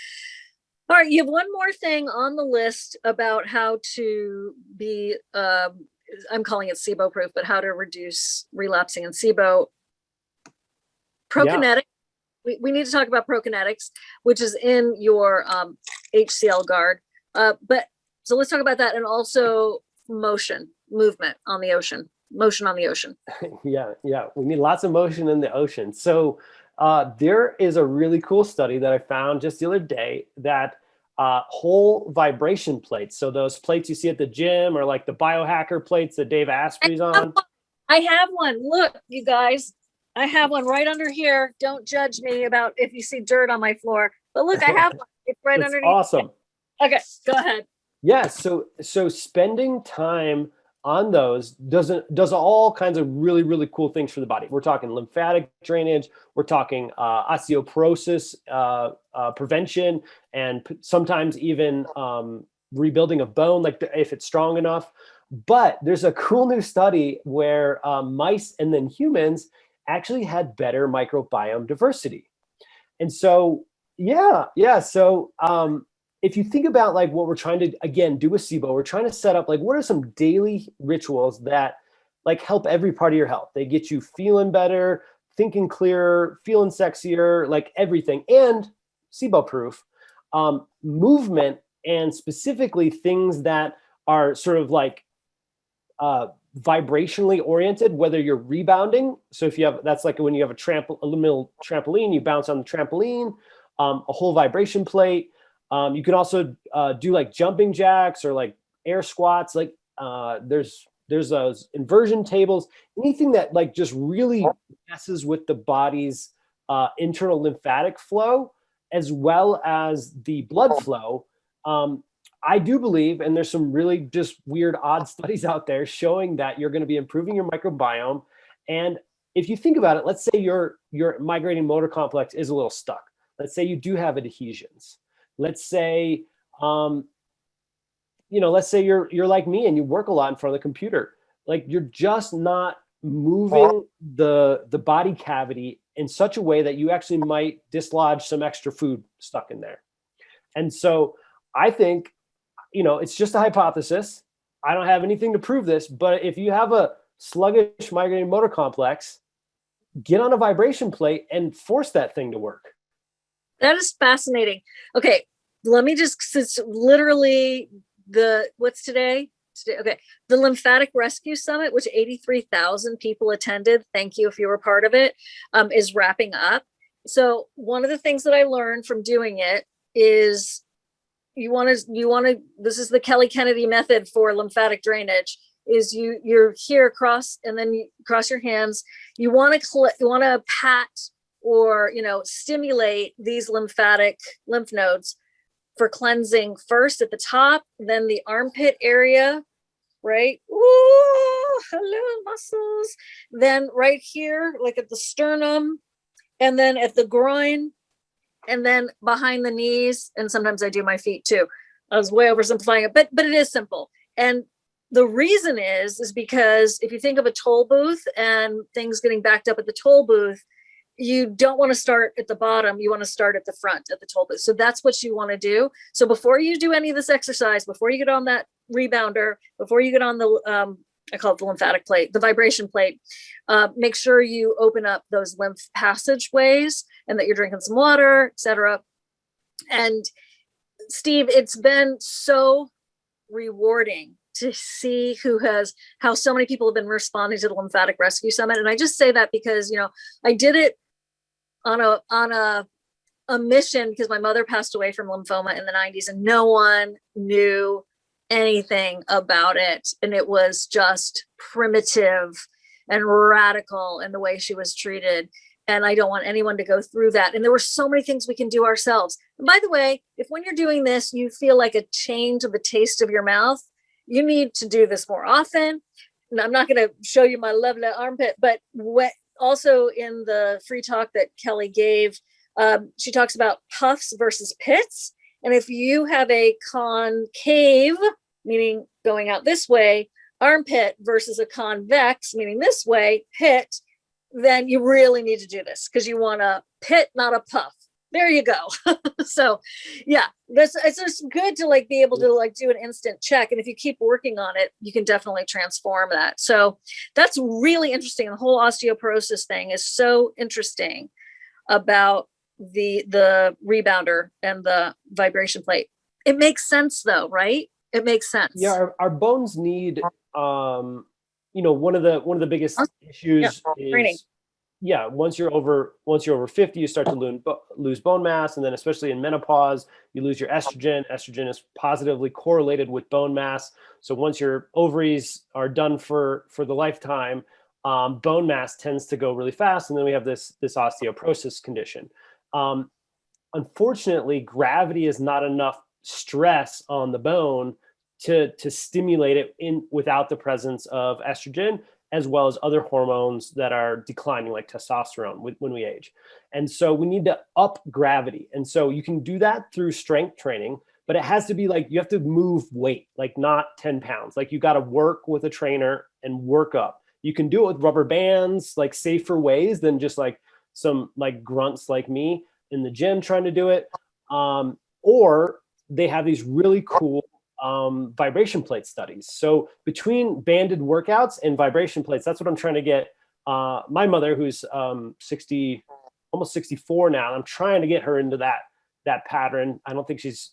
All right. You have one more thing on the list about how to be, I'm calling it SIBO proof, but how to reduce relapsing in SIBO. Prokinetics. We need to talk about Prokinetics, which is in your HCL Guard. So let's talk about that, and also movement on the ocean. Yeah. We need lots of motion in the ocean. So there is a really cool study that I found just the other day that whole vibration plates, so those plates you see at the gym, or like the biohacker plates that Dave Asprey's on. I have one. Look, you guys, I have one right under here. Don't judge me about if you see dirt on my floor, but look, I have one. It's right underneath. Awesome. Okay, go ahead. Yeah. So spending time on those does all kinds of really, really cool things for the body. We're talking lymphatic drainage. We're talking osteoporosis prevention, and sometimes even rebuilding of bone, like if it's strong enough. But there's a cool new study where mice and then humans actually had better microbiome diversity. And so, So if you think about like what we're trying to, again, do with SIBO, we're trying to set up like, what are some daily rituals that like help every part of your health? They get you feeling better, thinking clearer, feeling sexier, like everything. And SIBO proof, movement, and specifically things that are sort of like vibrationally oriented, whether you're rebounding. So if you have, that's like when you have a little trampoline, you bounce on the trampoline, a whole vibration plate. You can also do like jumping jacks or like air squats. Like there's those inversion tables, anything that like just really messes with the body's internal lymphatic flow, as well as the blood flow. I do believe, and there's some really just weird, odd studies out there showing that you're going to be improving your microbiome. And if you think about it, let's say your migrating motor complex is a little stuck. Let's say you do have adhesions. Let's say, let's say you're like me and you work a lot in front of the computer. Like you're just not moving the body cavity in such a way that you actually might dislodge some extra food stuck in there. And so I think, it's just a hypothesis. I don't have anything to prove this, but if you have a sluggish migrating motor complex, get on a vibration plate and force that thing to work. That is fascinating. Okay, let me it's literally what's today? Okay, the Lymphatic Rescue Summit, which 83,000 people attended. Thank you if you were part of it, is wrapping up. So one of the things that I learned from doing it is you want to, this is the Kelly Kennedy method for lymphatic drainage, is you're here across, and then you cross your hands. You want to pat or, stimulate these lymph nodes for cleansing, first at the top, then the armpit area, right? Ooh, hello, muscles. Then right here, like at the sternum, and then at the groin, and then behind the knees. And sometimes I do my feet too. I was way oversimplifying it, but it is simple. And the reason is because if you think of a toll booth and things getting backed up at the toll booth, you don't want to start at the bottom. You want to start at the front at the toll booth. So that's what you want to do. So before you do any of this exercise, before you get on that rebounder, before you get on the, I call it the lymphatic plate, the vibration plate, make sure you open up those lymph passageways and that you're drinking some water, etc. And Steve, it's been so rewarding to see how so many people have been responding to the Lymphatic Rescue Summit. And I just say that because, I did it on a mission because my mother passed away from lymphoma in the 90s and no one knew anything about it. And it was just primitive and radical in the way she was treated. And I don't want anyone to go through that. And there were so many things we can do ourselves. And by the way, if when you're doing this, you feel like a change of the taste of your mouth, you need to do this more often. And I'm not going to show you my lovely armpit, but also in the free talk that Kelly gave, she talks about puffs versus pits. And if you have a concave, meaning going out this way, armpit versus a convex, meaning this way, pit, then you really need to do this because you want a pit, not a puff. There you go. So yeah, it's just good to be able to do an instant check. And if you keep working on it, you can definitely transform that. So that's really interesting. The whole osteoporosis thing is so interesting about the rebounder and the vibration plate. It makes sense though, right? It makes sense. Yeah. Our bones need, one of the biggest issues is training. Yeah, once you're over 50, you start to lose bone mass, and then especially in menopause, you lose your estrogen. Estrogen is positively correlated with bone mass. So once your ovaries are done for the lifetime, bone mass tends to go really fast, and then we have this osteoporosis condition. Unfortunately, gravity is not enough stress on the bone to stimulate it without the presence of estrogen, as well as other hormones that are declining, like testosterone, when we age. And so we need to up gravity. And so you can do that through strength training, but it has to be you have to move weight, not 10 pounds. You got to work with a trainer and work up. You can do it with rubber bands, safer ways than just some grunts like me in the gym trying to do it. Or they have these really cool vibration plate studies. So between banded workouts and vibration plates, that's what I'm trying to get my mother, who's 60, almost 64 now. I'm trying to get her into that pattern. I don't think she's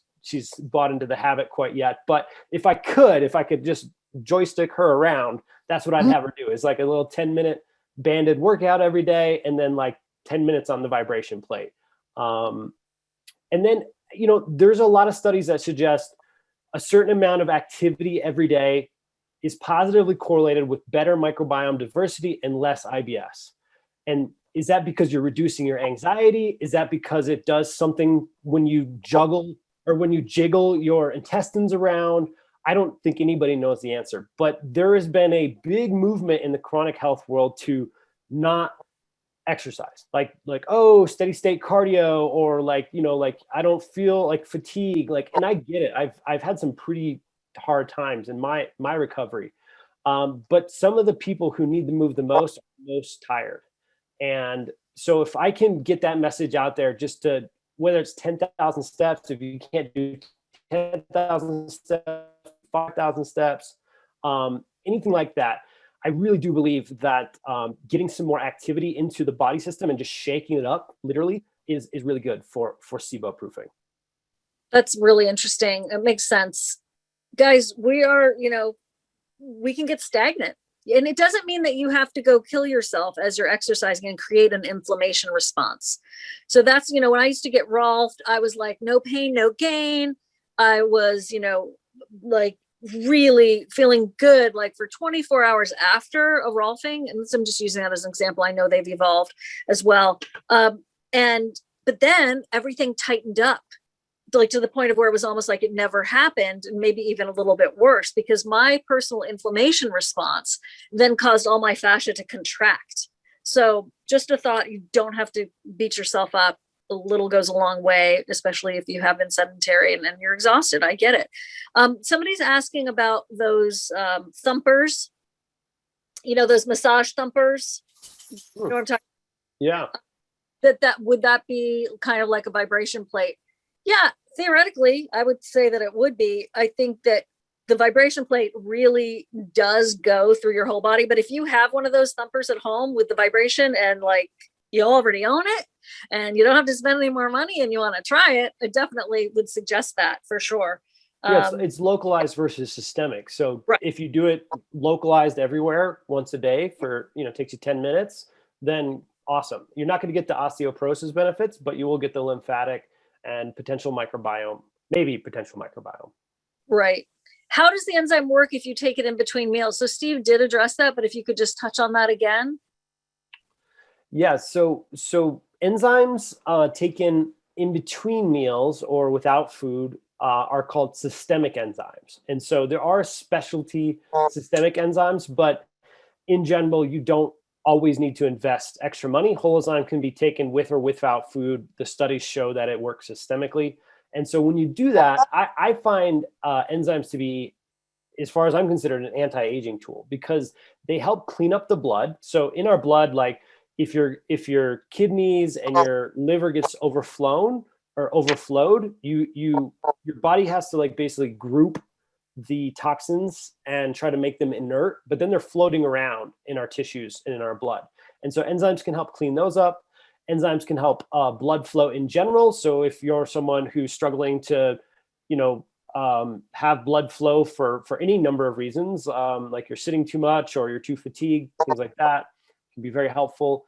bought into the habit quite yet, but if I could just joystick her around, that's what I'd have her do, is a little 10-minute banded workout every day, and then 10 minutes on the vibration plate. And then, there's a lot of studies that suggest a certain amount of activity every day is positively correlated with better microbiome diversity and less IBS. And is that because you're reducing your anxiety? Is that because it does something when you juggle or when you jiggle your intestines around? I don't think anybody knows the answer, but there has been a big movement in the chronic health world to not exercise, steady state cardio, or I don't feel fatigue, and I get it. I've had some pretty hard times in my recovery, but some of the people who need to move the most are most tired. And so if I can get that message out there, just to, whether it's 10,000 steps, if you can't do 10,000 steps, 5,000 steps, anything like that, I really do believe that getting some more activity into the body system and just shaking it up literally is really good for SIBO proofing. That's really interesting. It makes sense. Guys, we are, we can get stagnant. And it doesn't mean that you have to go kill yourself as you're exercising and create an inflammation response. So that's, when I used to get Rolfed, I was no pain, no gain. I was, really feeling good for 24 hours after a Rolfing. And I'm just using that as an example. I know they've evolved as well. But then everything tightened up to the point of where it was almost like it never happened, and maybe even a little bit worse, because my personal inflammation response then caused all my fascia to contract. So just a thought, you don't have to beat yourself up. A little goes a long way, especially if you have been sedentary and you're exhausted. I get it. Somebody's asking about those thumpers, those massage thumpers. You know what I'm talking about? Yeah. That would that be kind of like a vibration plate? Yeah, theoretically, I would say that it would be. I think that the vibration plate really does go through your whole body. But if you have one of those thumpers at home with the vibration and you already own it and you don't have to spend any more money and you want to try it, I definitely would suggest that for sure. Yes, it's localized versus systemic. So Right. if you do it localized everywhere once a day for, takes you 10 minutes, then awesome. You're not going to get the osteoporosis benefits, but you will get the lymphatic and potential microbiome, maybe potential microbiome. Right. How does the enzyme work if you take it in between meals? So Steve did address that, but if you could just touch on that again. Yeah, so enzymes taken in between meals or without food are called systemic enzymes. And so there are specialty systemic enzymes, but in general, you don't always need to invest extra money. HoloZyme can be taken with or without food. The studies show that it works systemically. And so when you do that, I find enzymes to be, as far as I'm considered, an anti-aging tool because they help clean up the blood. So in our blood, like if your kidneys and your liver gets overflowed, your body has to like basically group the toxins and try to make them inert, but then they're floating around in our tissues and in our blood. And so enzymes can help clean those up. Enzymes can help blood flow in general. So if you're someone who's struggling to, have blood flow for any number of reasons, like you're sitting too much or you're too fatigued, things like that can be very helpful.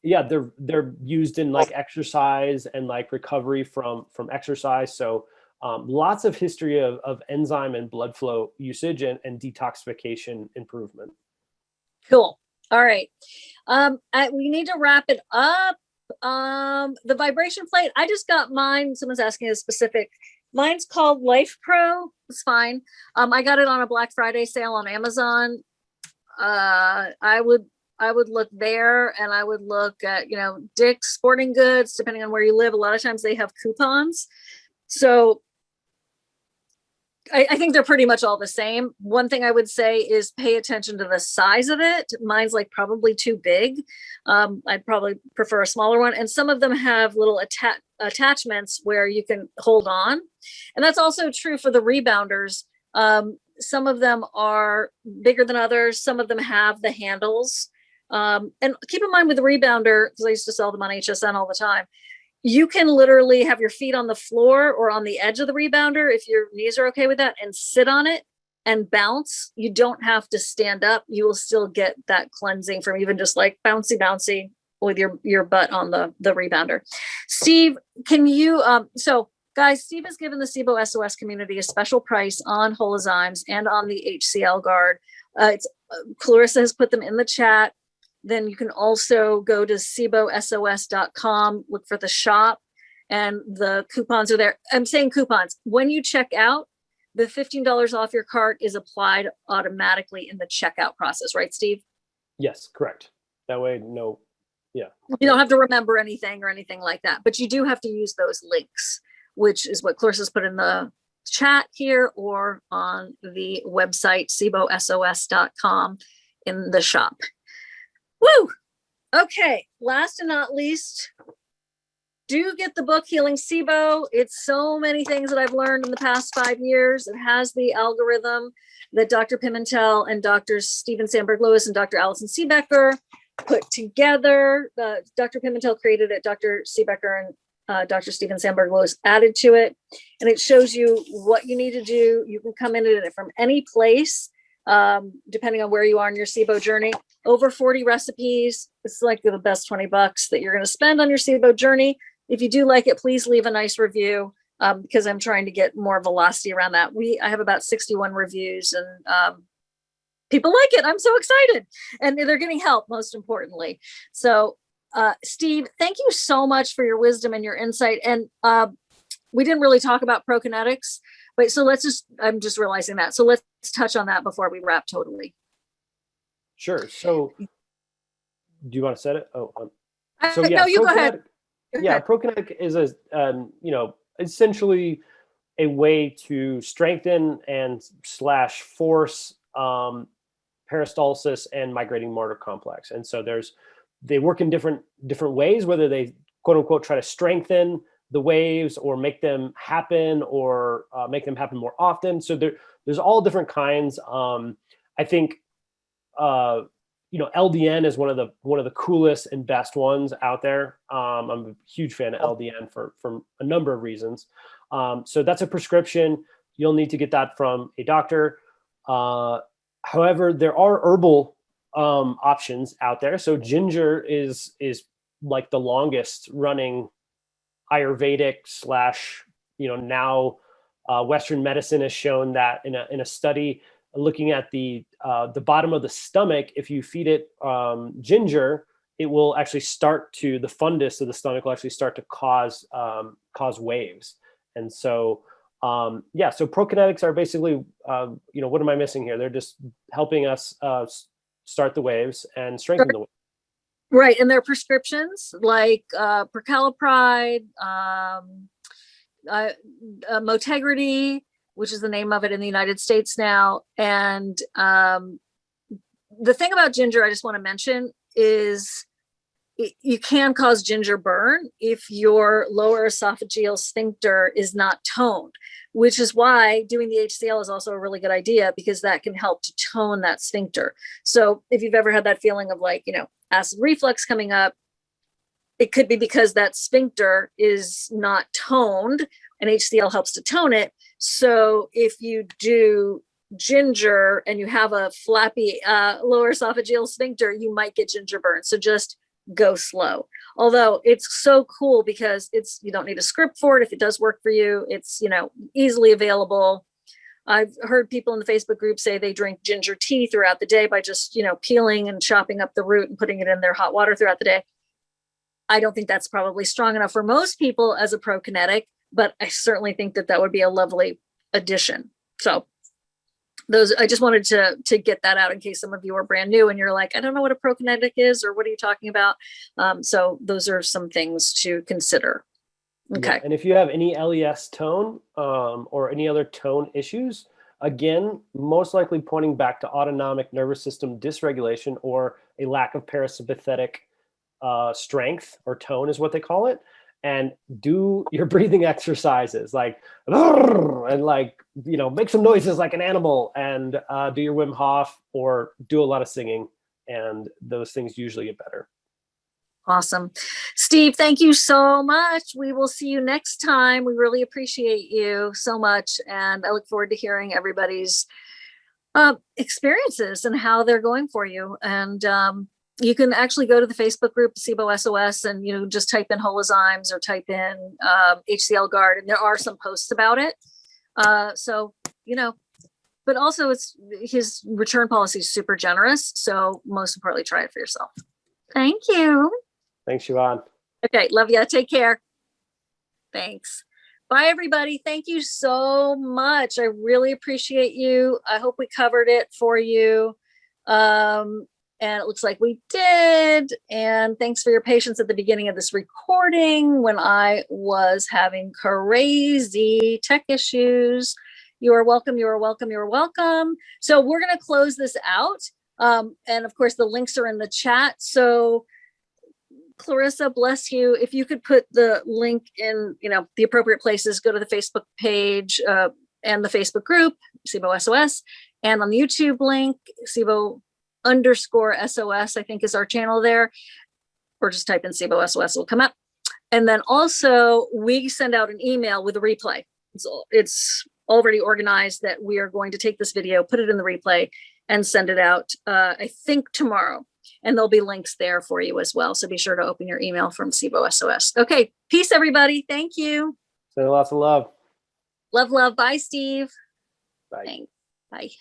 Yeah, they're used in like exercise and like recovery from exercise. So lots of history of enzyme and blood flow usage and detoxification improvement. Cool. All right. We need to wrap it up. The vibration plate, I just got mine. Someone's asking a specific. Mine's called Life Pro. It's fine. I got it on a Black Friday sale on Amazon. I would look there, and I would look at, Dick's Sporting Goods, depending on where you live. A lot of times they have coupons. So I think they're pretty much all the same. One thing I would say is pay attention to the size of it. Mine's like probably too big. I'd probably prefer a smaller one. And some of them have little attachments where you can hold on. And that's also true for the rebounders. Some of them are bigger than others. Some of them have the handles. And keep in mind with the rebounder, because I used to sell them on HSN all the time, you can literally have your feet on the floor or on the edge of the rebounder if your knees are okay with that, and sit on it and bounce. You don't have to stand up. You will still get that cleansing from even just like bouncy with your butt on the rebounder. Steve, can you, so guys, Steve has given the SIBO SOS community a special price on HoloZymes and on the HCL Guard. Clarissa has put them in the chat. Then you can also go to SIBO-SOS.com, look for the shop, and the coupons are there. I'm saying coupons. When you check out, the $15 off your cart is applied automatically in the checkout process, right, Steve? Yes, correct. That way, yeah. You don't have to remember anything or anything like that, but you do have to use those links, which is what Clarissa's put in the chat here or on the website, SIBO-SOS.com in the shop. Woo! Okay, last and not least, do get the book Healing SIBO. It's so many things that I've learned in the past 5 years. It has the algorithm that Dr. Pimentel and Dr. Stephen Sandberg-Lewis and Dr. Allison Seebecker put together. Dr. Pimentel created it, Dr. Seebecker and Dr. Stephen Sandberg-Lewis added to it. And it shows you what you need to do. You can come into it from any place, depending on where you are in your SIBO journey. Over 40 recipes. It's like the best $20 that you're going to spend on your SIBO journey. If you do like it, please leave a nice review, because I'm trying to get more velocity around that. I have about 61 reviews, and people like it. I'm so excited, and they're getting help, most importantly. So, Steve, thank you so much for your wisdom and your insight. And we didn't really talk about Prokinetics, but so I'm just realizing that. So let's touch on that before we wrap totally. Sure. So do you want to set it? So yeah, no, you go ahead. Yeah, Prokinetic is essentially a way to strengthen and / force peristalsis and migrating motor complex. And so they work in different ways, whether they quote unquote try to strengthen the waves or make them happen or make them happen more often. So there's all different kinds. I think LDN is one of the coolest and best ones out there. I'm a huge fan of LDN for a number of reasons. So that's a prescription. You'll need to get that from a doctor. However, there are herbal options out there. So ginger is like the longest running Ayurvedic / now Western medicine has shown that in a study looking at the bottom of the stomach, if you feed it ginger, it will actually the fundus of the stomach will actually start to cause waves. And so, so Prokinetics are basically, what am I missing here? They're just helping us start the waves and strengthen the waves. Right. And their prescriptions like Prucalopride, Motegrity, which is the name of it in the United States now. And the thing about ginger I just want to mention is you can cause ginger burn if your lower esophageal sphincter is not toned, which is why doing the HCL is also a really good idea, because that can help to tone that sphincter. So if you've ever had that feeling of acid reflux coming up, it could be because that sphincter is not toned, and HCL helps to tone it. So if you do ginger and you have a flappy lower esophageal sphincter, you might get ginger burn. So just go slow. Although it's so cool because you don't need a script for it. If it does work for you, it's, easily available. I've heard people in the Facebook group say they drink ginger tea throughout the day by just, peeling and chopping up the root and putting it in their hot water throughout the day. I don't think that's probably strong enough for most people as a prokinetic, but I certainly think that would be a lovely addition. So I just wanted to get that out in case some of you are brand new and you're like, I don't know what a prokinetic is, or what are you talking about? So those are some things to consider. Okay. Yeah. And if you have any LES tone or any other tone issues, again, most likely pointing back to autonomic nervous system dysregulation or a lack of parasympathetic strength or tone is what they call it. And do your breathing exercises and make some noises like an animal, and do your Wim Hof or do a lot of singing, and those things usually get better. Awesome. Steve, thank you so much. We will see you next time. We really appreciate you so much. And I look forward to hearing everybody's experiences and how they're going for you. And you can actually go to the Facebook group, SIBO SOS, and, just type in HoloZymes or type in HCL Guard. And there are some posts about it. But also his return policy is super generous. So most importantly, try it for yourself. Thank you. Thanks, Siobhan. Okay. Love you. Take care. Thanks. Bye, everybody. Thank you so much. I really appreciate you. I hope we covered it for you. And it looks like we did. And thanks for your patience at the beginning of this recording when I was having crazy tech issues. You are welcome. You are welcome. You are welcome. So we're going to close this out. And of course, the links are in the chat. So Clarissa, bless you. If you could put the link in, the appropriate places, go to the Facebook page and the Facebook group, SIBO SOS, and on the YouTube link, SIBO_SOS, I think is our channel there, or just type in SIBO SOS, it'll come up. And then also we send out an email with a replay. It's already organized that we are going to take this video, put it in the replay, and send it out, I think tomorrow. And there'll be links there for you as well. So be sure to open your email from SIBO SOS. Okay. Peace, everybody. Thank you. Send lots of love. Love, love. Bye, Steve. Bye. Thanks. Bye.